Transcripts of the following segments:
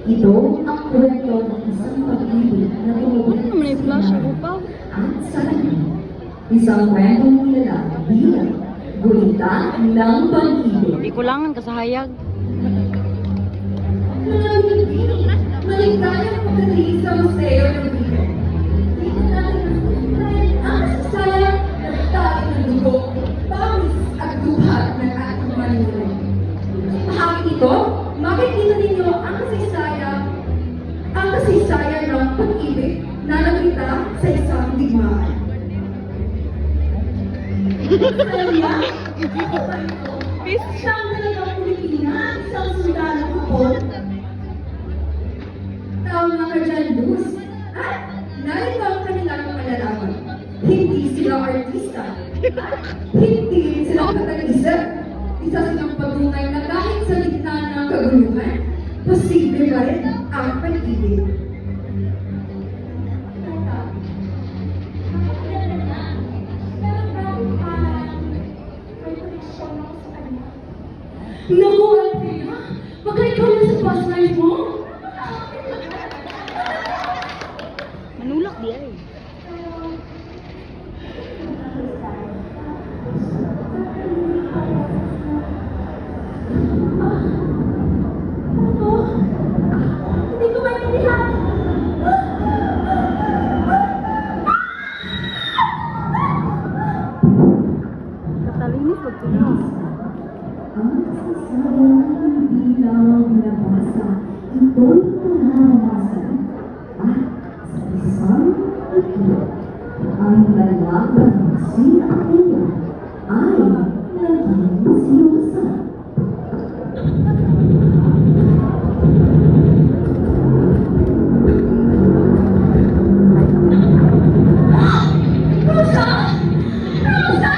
Ito ang kwento ng isang pag-ibig na tumutuloy Ano naman yung flash? Upaw? at sarili. Isang kwentong kilala bilang Gulita ng Pag-ibig. Ikulangan ka sa hayag. Maligayang pagdating sa museo ng Bino. Dito natin nasasayang ang kasayang ng tayo ng dugo, pawis at duhat ng ating manununan. Bahagi ito, makikita ninyo ang kasaysayan ng pag-ibig na nagkita sa isang digmaan. Kaya, siyang talagang Pilipina, isang sundalo kapon. Tama ka dyan, Luz. At narito ang kanilang malalaman. Hindi sila artista. At hindi rin sila katalisa. Isa silang patunay na kahit sa gitna ng kaguluhan, posible pa rin ang pag-ibig. Naku, Althea! Baka ikaw na sa past life mo? Manulak di ay. Hindi ko maintindihan! Katalinis wag tulos. Ang kasaysayan hindi lang nabasa, ito'y naranasan. At sa isang itlog, ang dalagang si Althea ay naging seryosa. Rosa! Rosa!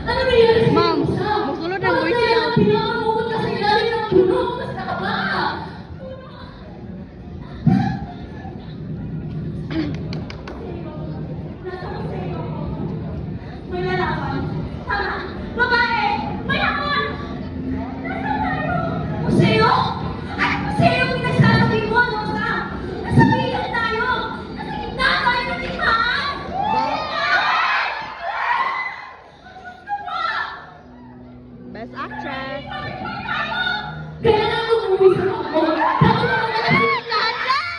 Ano nangyari sa Ma'am, Rosa? magsulod ng voice Bakit out. pinangamukot ka sa ilalim ng puno? Basta ka ba? May lalaban. Tama. Babae! May hamon! Nasaan tayo? Museo? Ay, museo yung pinagsasabi mo, Rosa! Nasa bilang tayo! Nasa gitna tayo ng digmaan! Best actress. Kailangan umuwi sa ako! Tapos na lahat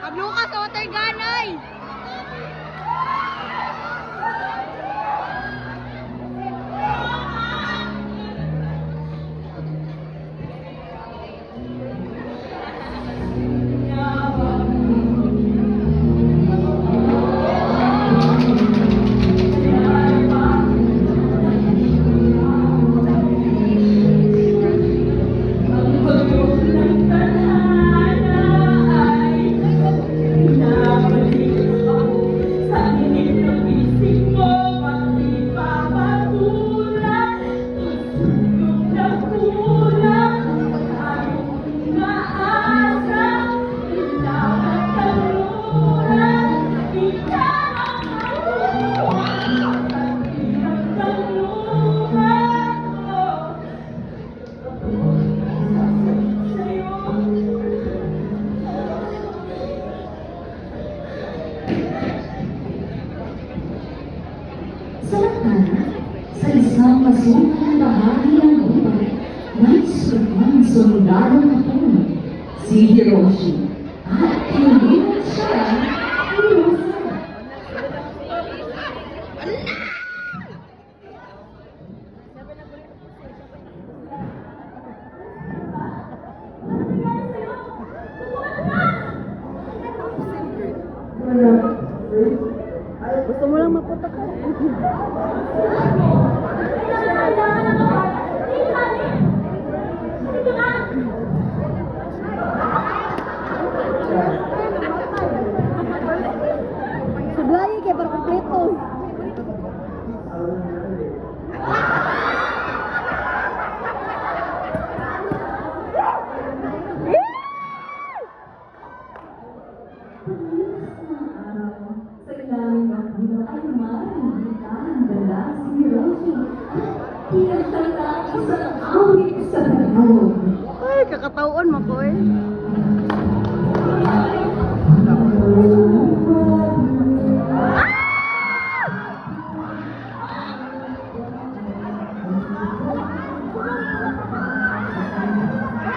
Pablo ka sa water ganay. Samantala, sa isang masunang bahagi ng buhay, naisulang sundalo na puno, si Hiroshi, at hinihingan siya ni Rosa. Gusto mo lang maputok ka? Sublay kay para kompleto. ay marita ng dala si Rosie. Kinagtata isang awit sa panahon. Ay, kakataon mo ko eh.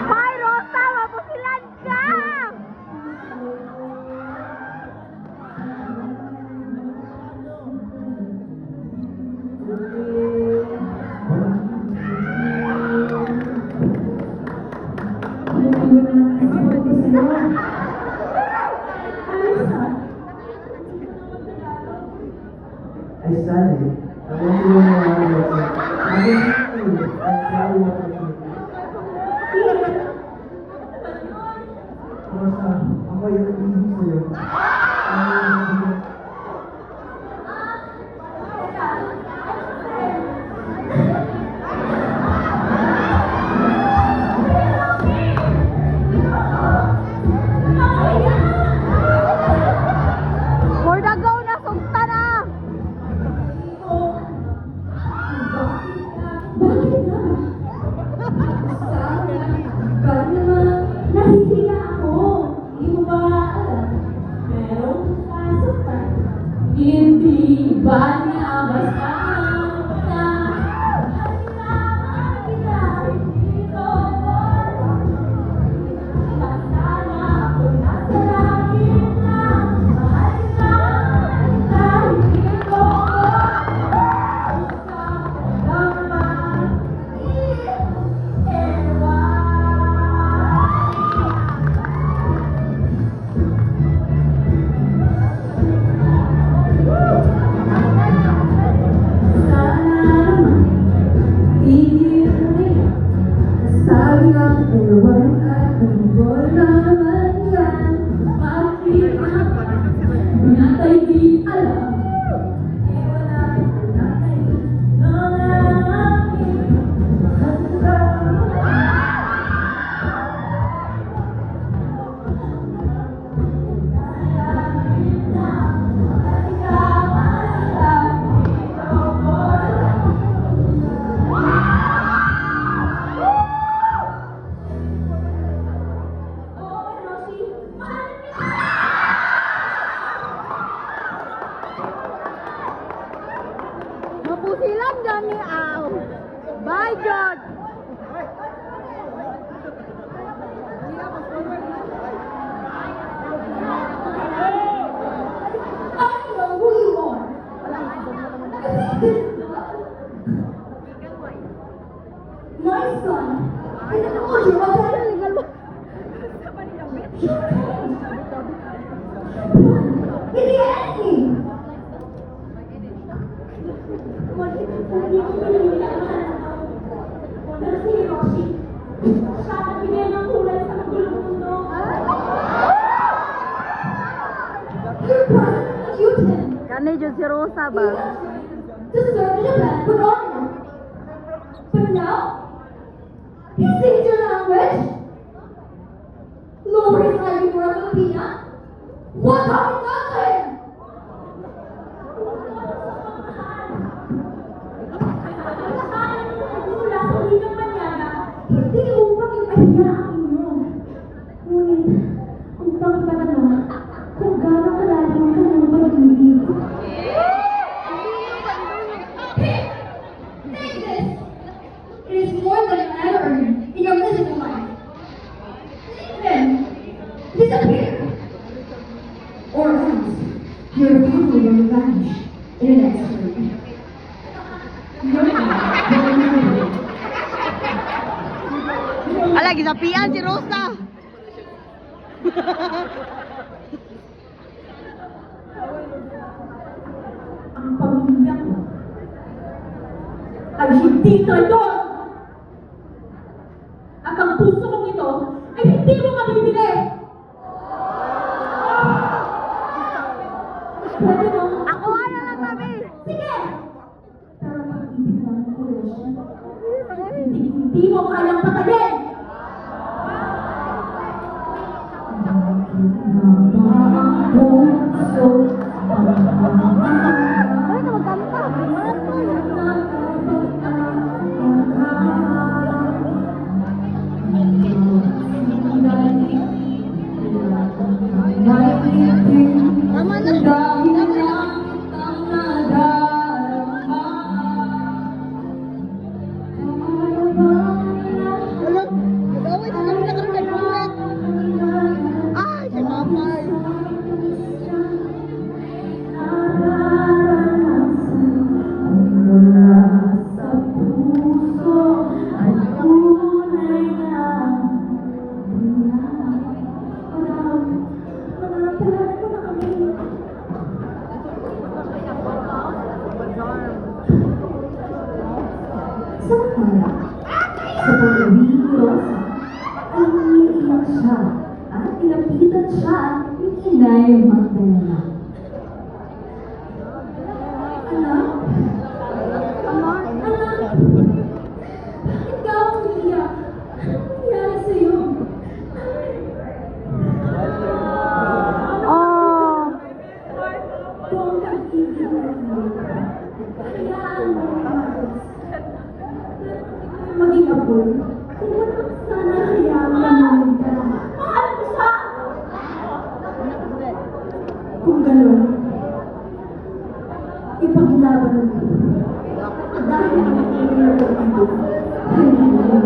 Hoy, Rosa! Mapusilan ka! Ay, Sally, I want to know more about yourself. I can see you and tell you what you think. Rosa, ako yung ibig sa'yo. For the go na, sugta na! Bakit na? Sana, bakit naman nahihiya ako? Hindi mo ba alam? Merong sasaktan. Hindi ba niya basta na halilangan kita dito? Sana ako nasa langit na mahalilangan kita dito. Mapusilan dyan ni Aw. Bye, George! I know who you are. My son is an order of that. He's the enemy. Pero si Hiroshi, siya ang nagbigay ng kulay sa magulong mundo. Your brother accused him. Kanay dyan si Rosa ba? To serve in a band for honor. But now, he sings your language. Lower his life for a Filipina. What have you done to him? Hindi upang ipahiya ang inyo. Ngunit, ang pagpatanaw kung gano'ng kalalim ang kanyang pag-ibig. Take this! It is more than you ever earned in your physical life. Then, disappear! Or else, your family will vanish in the next week. Ala, gisapian si Rosa! Ang pamilya ko ay hindi traidor! At ang puso kong ito ay hindi mo mabibili! Pwede mo? Ako na lang, mami! Sige! Pero pag-ibig namin ko, hindi mo kayang patayin! Ang puso, ang Anak? Anak? Bakit ka umiiyak? Anong nangyari sa'yo? Oh. Kung pag-ibig mo, hayaan mo ang maros. Maging apoy, sana hayaan mo namin ka. Mahal ko siya! Kung gano'n, ipaglaban mo. Dahil ang tunay na pag-ibig, hindi mo.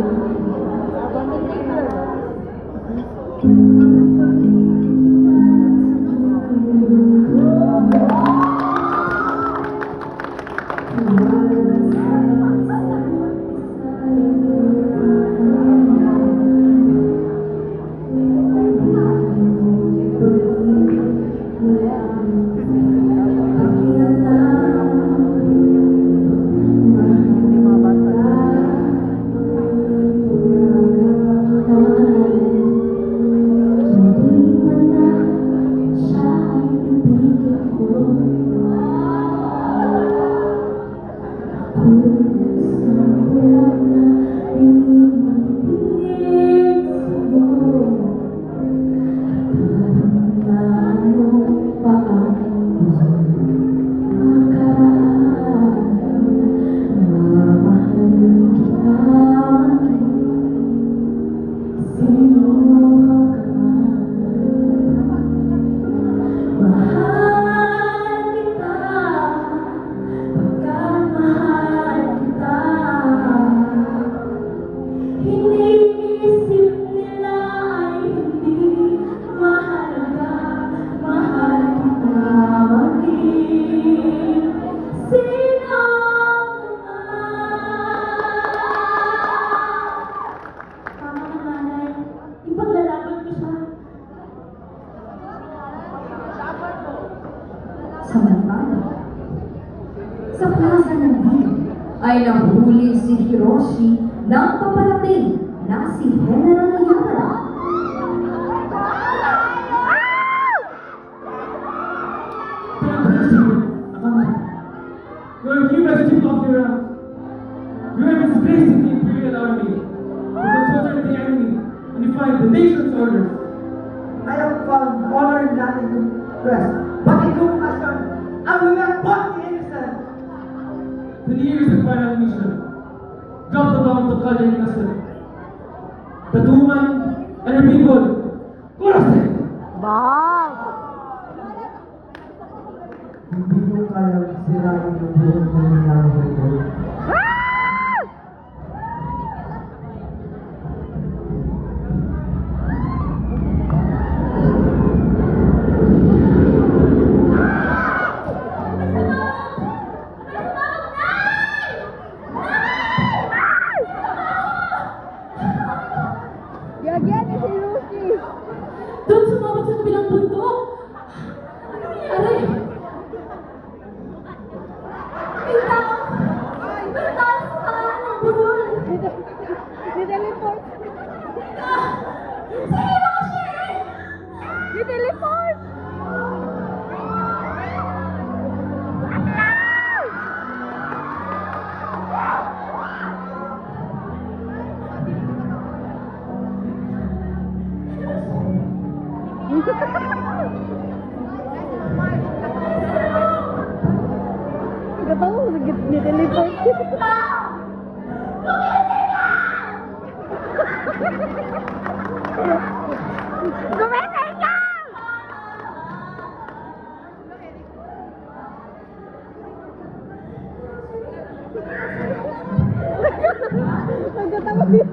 Samantala, sa plaza ng Bill ay nahuli si Hiroshi ng paparating na si General Yamada. You're a human chief of your rank. You are disgracing the Imperial Army. You consider the enemy and defy the nation's orders. I have found honor in nothing to rest, but in compassion, I will not put the innocent. Then here's the final mission. Drop the bomb to Kaja and Nasser. The woman and her people. Kurase! Bob! Hindi ko kaya sirain yung buong pangyayaring ito. Ah! Gagyan ni si Lucy! Doon sumabog sa kabilang bundok! Ano nangyari? May tao! May tao sa kanan ng bulol! Ni-teleport! Si Hiroshi! Ni-teleport! Gak tahu ni-teleport. Gumising ka! Nagkatawa din.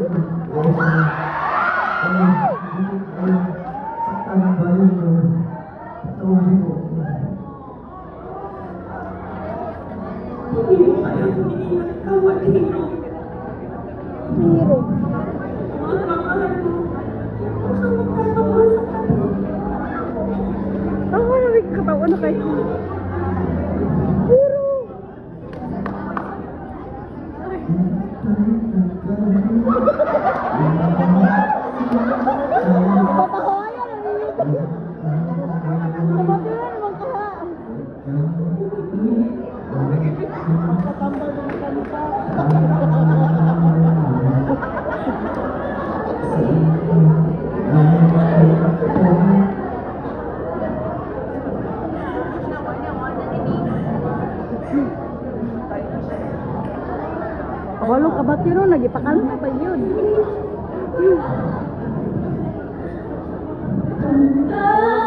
Ang bayo mo. Tawagin mo. Hindi mo kaya humingi ng tawad, Hiro. Hiro. Ang mahal mo. Huwag kang magkatawa sa kanya. Tawa na may katawa na kayo. Hiro. Papahawayan na ninyo. Nababi na naman ka ha. Walong kabat yun, nagipakanta pa yun. Ah